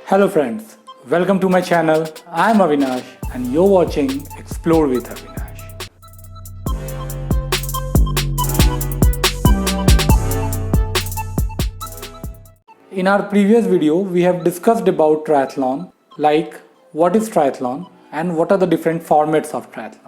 Hello friends, welcome to my channel. I am Avinash and you're watching Explore with Avinash. In our previous video, we have discussed about triathlon, like what is triathlon and what are the different formats of triathlon.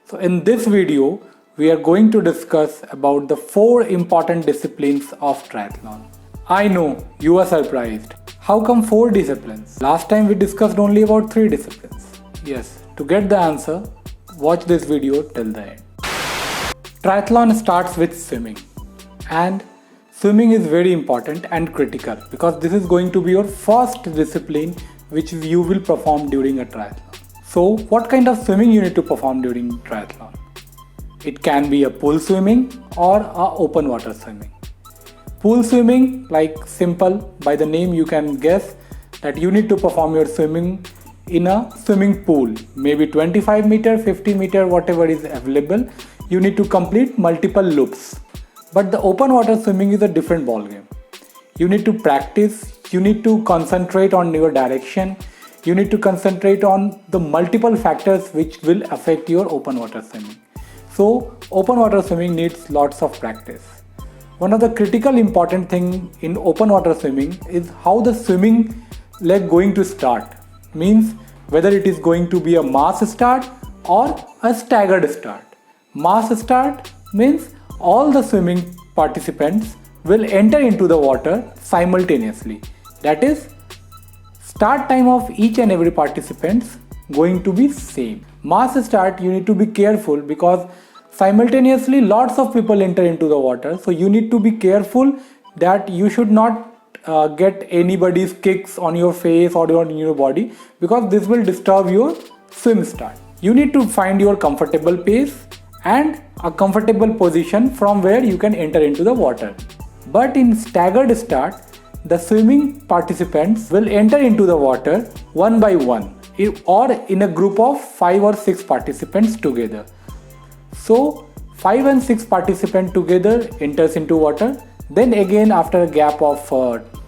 So in this video, we are going to discuss about the 4 important disciplines of triathlon. I know you are surprised. How come 4 disciplines? Last time we discussed only about 3 disciplines. Yes, to get the answer, watch this video till the end. Triathlon starts with swimming, and swimming is very important and critical because this is going to be your first discipline which you will perform during a triathlon. So what kind of swimming you need to perform during triathlon? It can be a pool swimming or a open water swimming. Pool swimming, like simple, by the name you can guess that you need to perform your swimming in a swimming pool, maybe 25 meter, 50 meter, whatever is available. You need to complete multiple loops. But the open water swimming is a different ball game. You need to practice, you need to concentrate on your direction, you need to concentrate on the multiple factors which will affect your open water swimming. So open water swimming needs lots of practice. One of the critical important thing in open water swimming is how the swimming leg going to start. Means whether it is going to be a mass start or a staggered start. Mass start means all the swimming participants will enter into the water simultaneously. That is, start time of each and every participant going to be same. Mass start, you need to be careful because simultaneously lots of people enter into the water, so you need to be careful that you should not get anybody's kicks on your face or on your body, because this will disturb your swim start. You need to find your comfortable pace and a comfortable position from where you can enter into the water. But in staggered start, the swimming participants will enter into the water one by one or in a group of 5 or 6 participants together. So 5 and 6 participants together enters into water. Then again, after a gap of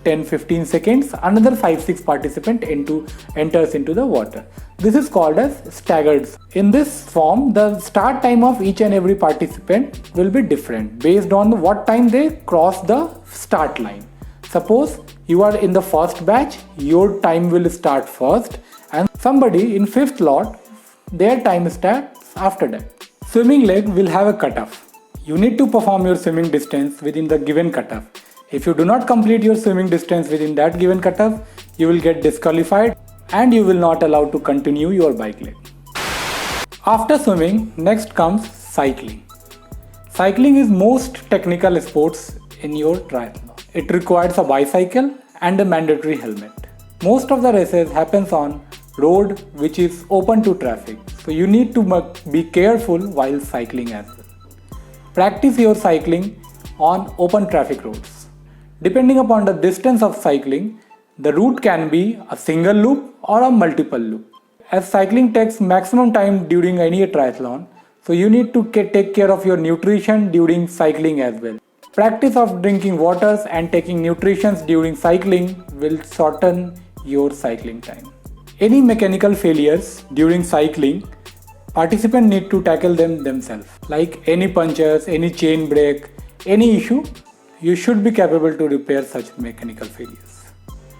10-15 seconds, another 5-6 participant enters into the water. This is called as staggered. In this form, the start time of each and every participant will be different based on what time they cross the start line. Suppose you are in the first batch, your time will start first, and somebody in 5th lot, their time starts after that. Swimming leg will have a cutoff. You need to perform your swimming distance within the given cutoff. If you do not complete your swimming distance within that given cutoff, you will get disqualified and you will not allowed to continue your bike leg. After swimming, next comes cycling. Cycling is most technical sports in your triathlon. It requires a bicycle and a mandatory helmet. Most of the races happens on road which is open to traffic. So you need to be careful while cycling as well. Practice your cycling on open traffic roads. Depending upon the distance of cycling, the route can be a single loop or a multiple loop. As cycling takes maximum time during any triathlon, so you need to take care of your nutrition during cycling as well. Practice of drinking waters and taking nutritions during cycling will shorten your cycling time. Any mechanical failures during cycling, participants need to tackle them themselves. Like any punctures, any chain break, any issue, you should be capable to repair such mechanical failures.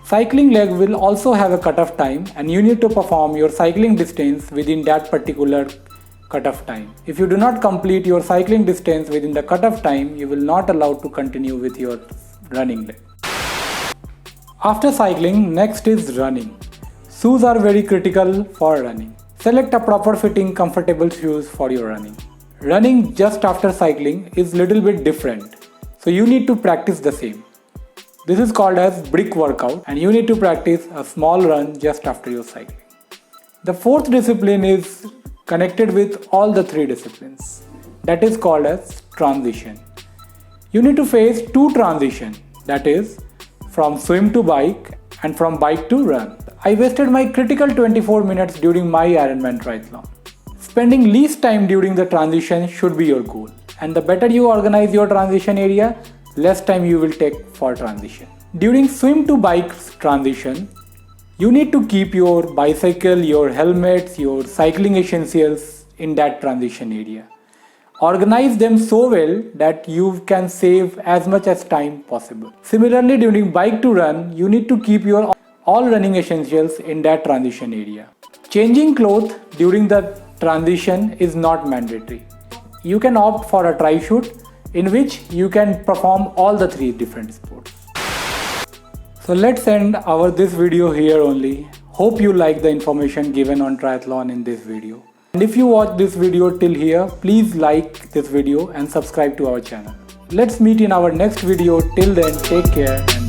Cycling leg will also have a cutoff time and you need to perform your cycling distance within that particular cutoff time. If you do not complete your cycling distance within the cutoff time, you will not allowed to continue with your running leg. After cycling, next is running. Shoes are very critical for running. Select a proper fitting, comfortable shoes for your running. Running just after cycling is little bit different. So you need to practice the same. This is called as brick workout and you need to practice a small run just after your cycling. The 4th discipline is connected with all the 3 disciplines. That is called as transition. You need to face 2 transition, that is from swim to bike and from bike to run. I wasted my critical 24 minutes during my Ironman triathlon. Spending least time during the transition should be your goal. And the better you organize your transition area, less time you will take for transition. During swim to bike transition, you need to keep your bicycle, your helmets, your cycling essentials in that transition area. Organize them so well that you can save as much as time possible. Similarly, during bike to run, you need to keep your all running essentials in that transition area. Changing clothes during the transition is not mandatory. You can opt for a tri-shoot in which you can perform all the three different sports. So let's end this video here only. Hope you like the information given on triathlon in this video. And if you watch this video till here, please like this video and subscribe to our channel. Let's meet in our next video. Till then, take care.